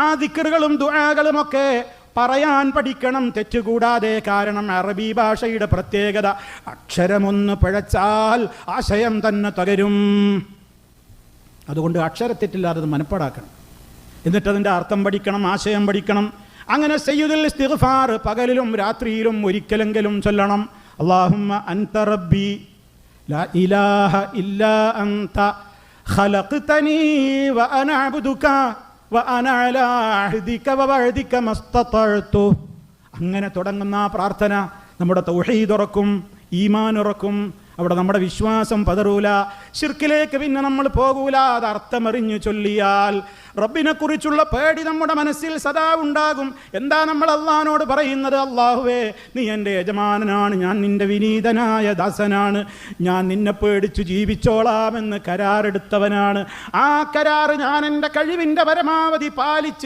ആ ദിക്റുകളും ദുആകളുമൊക്കെ പറയാൻ പഠിക്കണം, തെറ്റുകൂടാതെ. കാരണം അറബി ഭാഷയുടെ പ്രത്യേകത, അക്ഷരമൊന്ന് പിഴച്ചാൽ ആശയം തന്നെ തകരും. അതുകൊണ്ട് അക്ഷരത്തെറ്റില്ലാതെ അത് മനപ്പാടാക്കണം, എന്നിട്ടതിൻ്റെ അർത്ഥം പഠിക്കണം, ആശയം പഠിക്കണം. അങ്ങനെ സയ്യിദുൽ ഇസ്തിഗ്ഫാർ പകലിലും രാത്രിയിലും ഒരിക്കലെങ്കിലും ചൊല്ലണം. അല്ലാഹുമ്മ അൻത റബ്ബി ലാ ഇലാഹ ഇല്ലാ അൻത ഖലഖ്തനീ വഅന അബ്ദുക വഅന അലാ അഹ്ദിക വവഅദിക മസ്തതഅതു. അങ്ങനെ തുടങ്ങുന്ന ആ പ്രാർത്ഥന നമ്മുടെ തൗഹീദ് ഉറക്കും, ഈമാൻ ഉറക്കും. അവിടെ നമ്മുടെ വിശ്വാസം പതറൂല, ശിർക്കിലേക്ക് പിന്നെ നമ്മൾ പോകൂല. അത് അർത്ഥമറിഞ്ഞു ചൊല്ലിയാൽ റബ്ബിനെ കുറിച്ചുള്ള പേടി നമ്മുടെ മനസ്സിൽ സദാ ഉണ്ടാകും. എന്താ നമ്മൾ അള്ളാഹിനോട് പറയുന്നത്? അള്ളാഹുവേ, നീ എൻ്റെ യജമാനനാണ്, ഞാൻ നിൻ്റെ വിനീതനായ ദാസനാണ്, ഞാൻ നിന്നെ പേടിച്ചു ജീവിച്ചോളാമെന്ന് കരാറെടുത്തവനാണ്. ആ കരാറ് ഞാൻ എൻ്റെ കഴിവിൻ്റെ പരമാവധി പാലിച്ച്